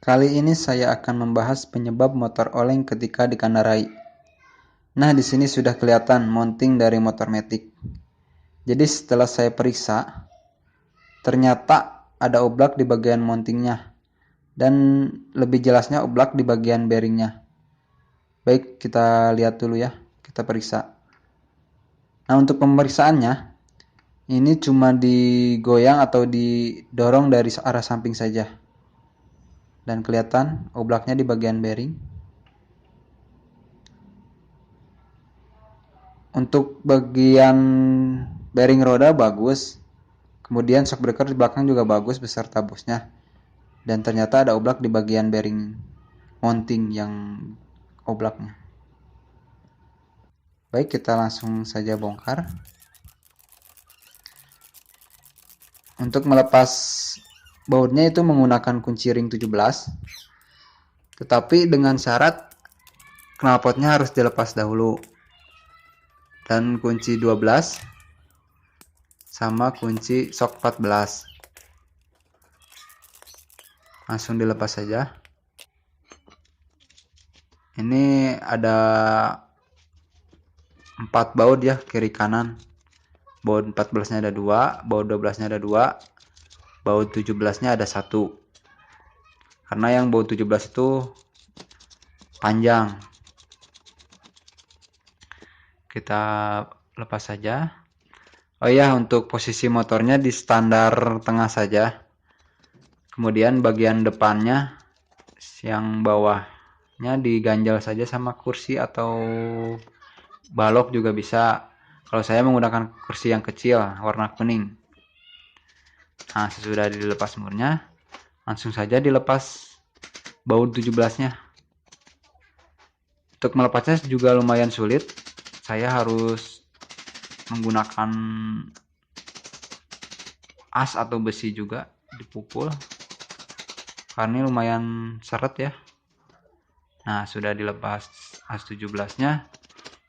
Kali ini saya akan membahas penyebab motor oleng ketika dikendarai. Nah, di sini sudah kelihatan mounting dari motor matic. Jadi setelah saya periksa, ternyata ada oblak di bagian mountingnya dan lebih jelasnya oblak di bagian bearingnya. Baik, kita lihat dulu ya, kita periksa. Nah, untuk pemeriksaannya, ini cuma digoyang atau didorong dari arah samping saja. Dan kelihatan oblaknya di bagian bearing. Untuk bagian bearing roda bagus, kemudian shock breaker di belakang juga bagus beserta busnya, dan ternyata ada oblak di bagian bearing mounting yang oblaknya. Baik, kita langsung saja bongkar. Untuk melepas bautnya itu menggunakan kunci ring 17, tetapi dengan syarat knalpotnya harus dilepas dahulu, dan kunci 12 sama kunci shock 14 langsung dilepas saja. Ini ada 4 baut ya, kiri kanan. Baut 14-nya ada 2, baut 12-nya ada 2, baut 17-nya ada 1. Karena yang baut 17 itu panjang. Kita lepas saja. Oh iya, untuk posisi motornya di standar tengah saja. Kemudian bagian depannya yang bawahnya diganjal saja sama kursi atau balok juga bisa. Kalau saya menggunakan kursi yang kecil warna kuning. Nah, sesudah dilepas murnya, langsung saja dilepas baut 17-nya. Untuk melepasnya juga lumayan sulit. Saya harus menggunakan as atau besi juga dipukul. Karena ini lumayan seret ya. Nah, sudah dilepas as 17-nya,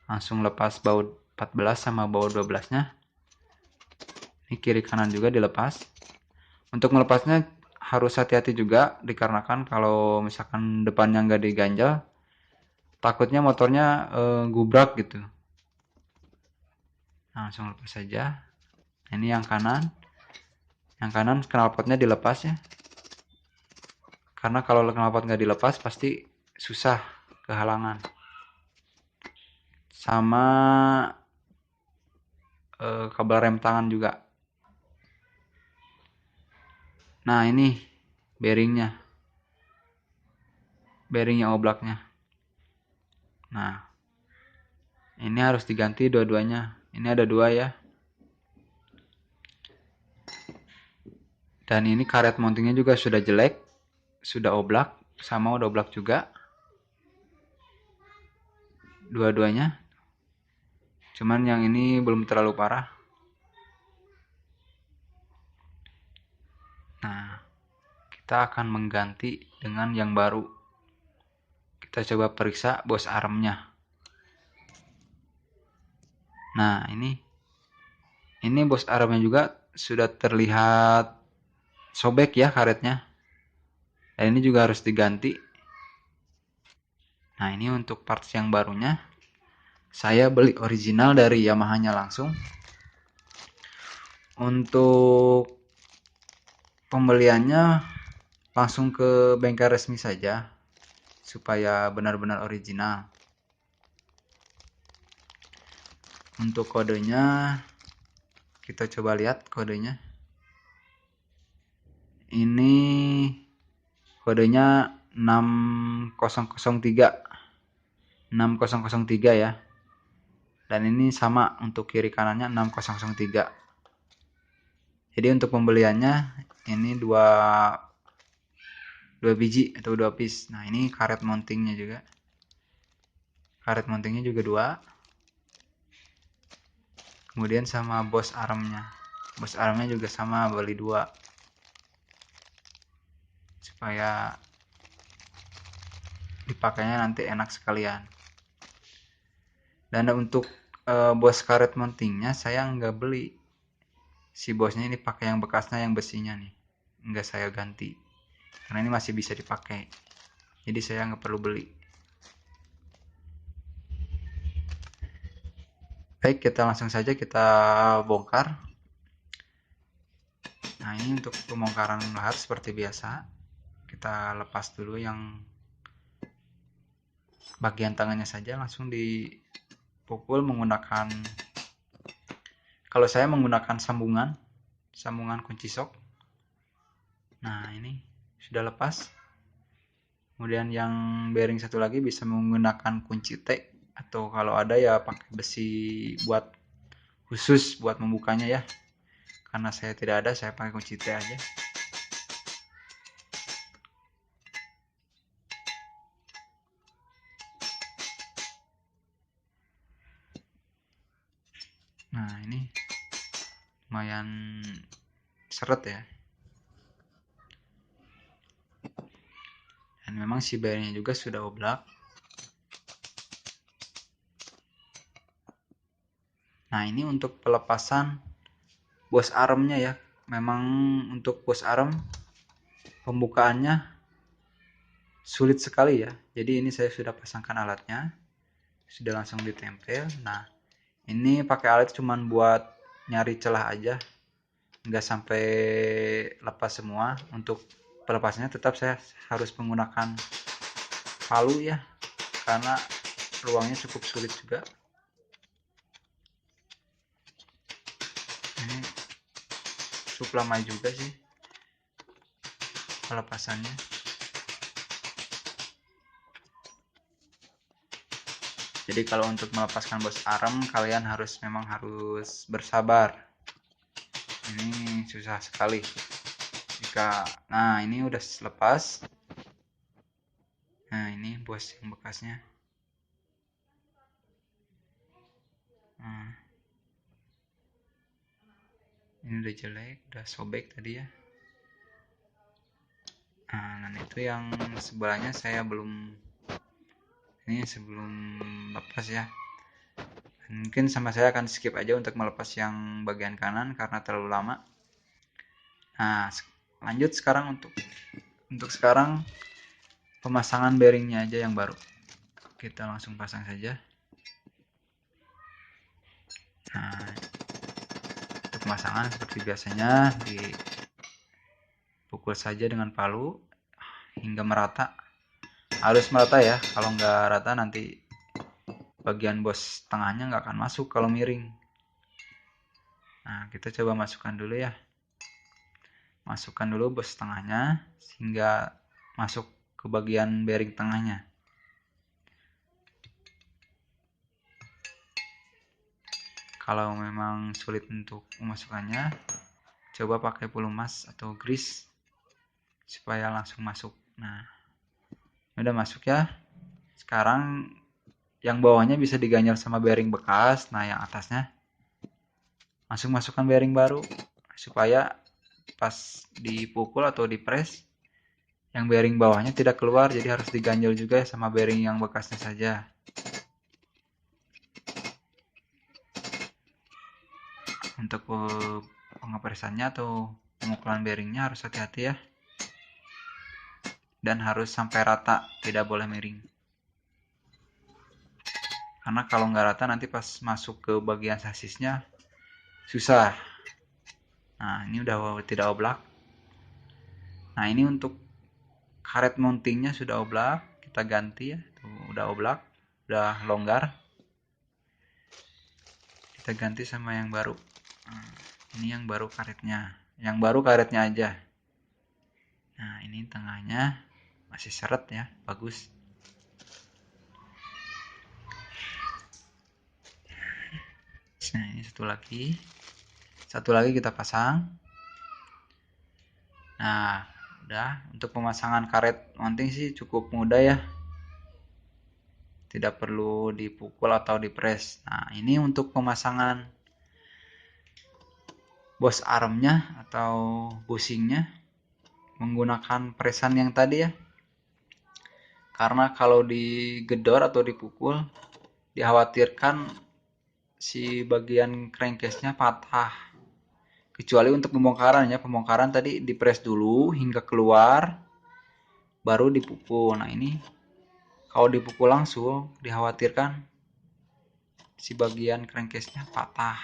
langsung lepas baut 14 sama baut 12-nya. Ini kiri kanan juga dilepas. Untuk melepasnya harus hati-hati juga, dikarenakan kalau misalkan depannya nggak diganjal, takutnya motornya gubrak gitu. Nah, langsung lepas saja. Ini yang kanan. Yang kanan knalpotnya dilepas ya. Karena kalau knalpot nggak dilepas pasti susah kehalangan. Sama kabel rem tangan juga. Nah, ini bearingnya oblaknya. Nah, ini harus diganti dua-duanya. Ini ada 2 ya. Dan ini karet mountingnya juga sudah jelek, sudah oblak, sama udah oblak juga. Dua-duanya. Cuman yang ini belum terlalu parah. Nah, kita akan mengganti dengan yang baru. Kita coba periksa bos armnya. Nah, ini bos armnya juga sudah terlihat sobek ya karetnya. Dan ini juga harus diganti. Nah, ini untuk parts yang barunya. Saya beli original dari Yamaha-nya langsung. Untuk pembeliannya langsung ke bengkel resmi saja supaya benar-benar original. Untuk kodenya kita coba lihat kodenya. Ini kodenya 6003 ya. Dan ini sama untuk kiri kanannya 6003. Jadi untuk pembeliannya ini 2 biji atau 2 piece. Nah, ini karet mountingnya juga. Karet mountingnya juga 2. Kemudian sama bos armnya. Bos armnya juga sama, beli 2. Supaya dipakainya nanti enak sekalian. Dan untuk bos karet mountingnya saya nggak beli. Si bosnya ini pakai yang bekasnya, yang besinya nih. Nggak saya ganti. karena ini masih bisa dipakai, jadi saya nggak perlu beli. Baik, kita langsung saja kita bongkar. Nah, ini untuk pembongkaran lahat seperti biasa, kita lepas dulu yang bagian tangannya saja, langsung dipukul menggunakan, kalau saya menggunakan sambungan kunci sok. Nah, ini sudah lepas. Kemudian yang bearing satu lagi bisa menggunakan kunci T, atau kalau ada ya pakai besi buat khusus buat membukanya ya. Karena saya tidak ada, saya pakai kunci T aja. Nah, ini lumayan seret ya. Dan memang si bearingnya juga sudah oblak. Nah, ini untuk pelepasan bos armnya ya. Memang untuk bos arm pembukaannya sulit sekali ya. Jadi ini saya sudah pasangkan alatnya, sudah langsung ditempel. Nah, ini pakai alat cuman buat nyari celah aja, nggak sampai lepas semua. Untuk pelepasnya tetap saya harus menggunakan palu ya, karena ruangnya cukup sulit juga. Ini cukup lama juga sih pelepasannya. Jadi kalau untuk melepaskan bos arm, kalian memang harus bersabar. Ini susah sekali. Nah, ini udah lepas. Nah, ini bos yang bekasnya. Nah, ini udah jelek, udah sobek tadi ya. Nah, dan itu yang sebelahnya saya belum, ini sebelum lepas ya. Mungkin sama saya akan skip aja untuk melepas yang bagian kanan karena terlalu lama. Nah, lanjut sekarang untuk sekarang pemasangan bearingnya aja yang baru. Kita langsung pasang saja. Nah, untuk pemasangan seperti biasanya dipukul saja dengan palu hingga merata. Harus merata ya, kalau nggak rata nanti bagian bos tengahnya nggak akan masuk kalau miring. Nah, kita coba masukkan dulu ya. Masukkan dulu bos tengahnya sehingga masuk ke bagian bearing tengahnya. Kalau memang sulit untuk memasukkannya, coba pakai pelumas atau grease supaya langsung masuk. Nah, udah masuk ya. Sekarang yang bawahnya bisa diganjal sama bearing bekas. Nah, yang atasnya masukkan bearing baru supaya pas dipukul atau dipres yang bearing bawahnya tidak keluar, jadi harus diganjal juga sama bearing yang bekasnya saja. Untuk pengepresannya atau pemukulan bearingnya harus hati-hati ya, dan harus sampai rata, tidak boleh miring, karena kalau nggak rata nanti pas masuk ke bagian sasisnya susah. Nah, ini udah tidak oblak. Nah, ini untuk karet mountingnya sudah oblak, kita ganti ya. Tuh, udah oblak, udah longgar, kita ganti sama yang baru. Nah, ini yang baru karetnya, aja. Nah, ini tengahnya masih seret ya, bagus. Nah, ini satu lagi kita pasang. Nah, udah. Untuk pemasangan karet mounting sih cukup mudah ya, tidak perlu dipukul atau dipres. Nah, ini untuk pemasangan bos armnya atau bushingnya menggunakan presan yang tadi ya, karena kalau digedor atau dipukul dikhawatirkan si bagian crankcase-nya patah. Kecuali untuk pembongkaran ya, pembongkaran tadi dipres dulu hingga keluar, baru dipukul. Nah ini kalau dipukul langsung dikhawatirkan si bagian crankcase-nya patah.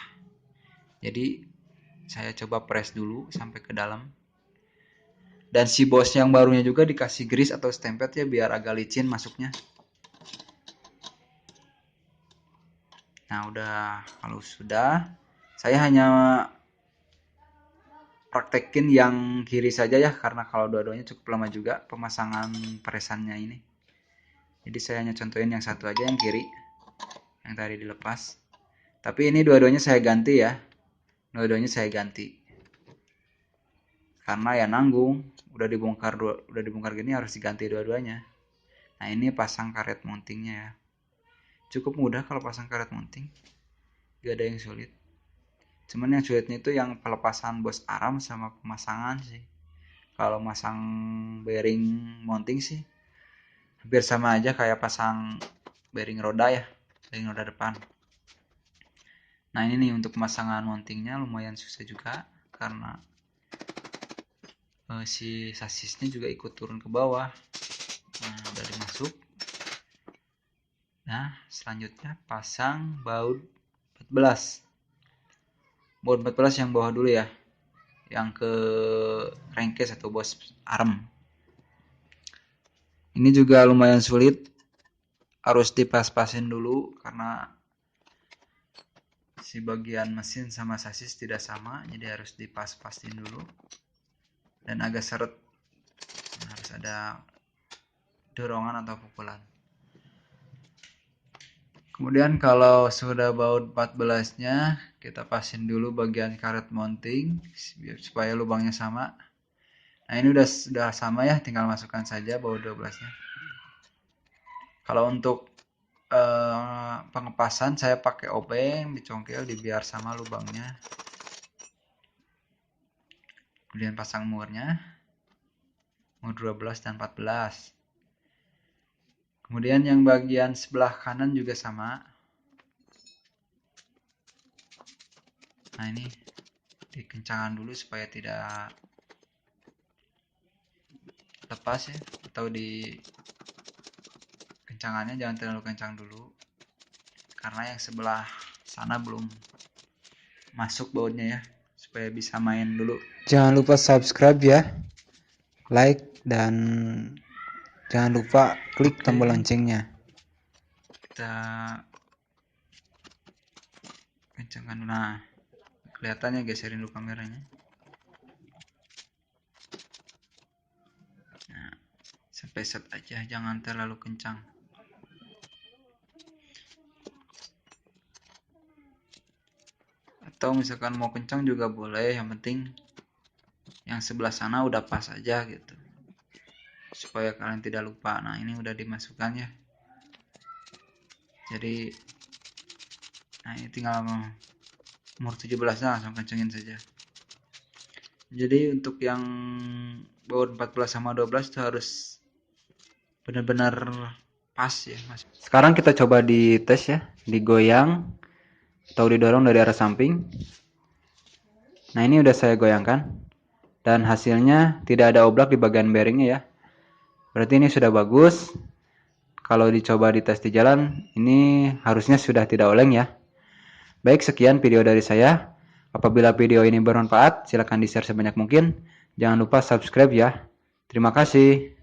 Jadi saya coba press dulu sampai ke dalam. Dan si bos yang barunya juga dikasih grease atau stempet ya biar agak licin masuknya. Nah udah, kalau sudah, saya hanya praktekin yang kiri saja ya, karena kalau dua-duanya cukup lama juga pemasangan presannya ini. Jadi saya hanya contohin yang satu aja, yang kiri, yang tadi dilepas. Tapi ini dua-duanya saya ganti ya, dua-duanya saya ganti. Karena ya nanggung, udah dibongkar gini harus diganti dua-duanya. Nah ini pasang karet mountingnya ya. Cukup mudah kalau pasang karet mounting, gak ada yang sulit. Cuman yang sulitnya itu yang pelepasan bos arm sama pemasangan sih. Kalau masang bearing mounting sih hampir sama aja kayak pasang bearing roda ya, bearing roda depan. Nah ini nih untuk pemasangan mountingnya lumayan susah juga karena si sasisnya juga ikut turun ke bawah. Nah udah dimasuk. Nah selanjutnya pasang baut 14. Baut 14 yang bawah dulu ya, yang ke crankcase atau bos arm. Ini juga lumayan sulit, harus dipas-pasin dulu karena si bagian mesin sama sasis tidak sama, jadi harus dipas-pasin dulu dan agak seret. Nah, harus ada dorongan atau pukulan. Kemudian kalau sudah baut 14 nya kita pasin dulu bagian karet mounting supaya lubangnya sama. Nah ini udah sama ya, tinggal masukkan saja baut 12 nya. Kalau untuk pengepasan saya pakai obeng, dicongkel dibiar sama lubangnya. Kemudian pasang murnya, mur 12 dan 14. Kemudian yang bagian sebelah kanan juga sama. Nah ini dikencangkan dulu supaya tidak lepas ya, atau di kencangannya jangan terlalu kencang dulu karena yang sebelah sana belum masuk bautnya ya, supaya bisa main dulu. Jangan lupa subscribe ya, like, dan jangan lupa klik tombol loncengnya. Kita kencangkan. Nah kelihatannya, geserin dulu kameranya. Nah sampai set aja, jangan terlalu kencang. Atau misalkan mau kencang juga boleh, yang penting yang sebelah sana udah pas aja gitu, supaya kalian tidak lupa. Nah ini udah dimasukkan ya, jadi nah ini tinggal umur 17 nya langsung kencengin saja. Jadi untuk yang baut 14 sama 12 itu harus benar-benar pas ya mas. Sekarang kita coba di tes ya, digoyang atau didorong dari arah samping. Nah ini udah saya goyangkan dan hasilnya tidak ada oblak di bagian bearingnya ya, berarti ini sudah bagus. Kalau dicoba di tes di jalan, ini harusnya sudah tidak oleng ya. Baik, sekian video dari saya. Apabila video ini bermanfaat, silakan di-share sebanyak mungkin. Jangan lupa subscribe ya. Terima kasih.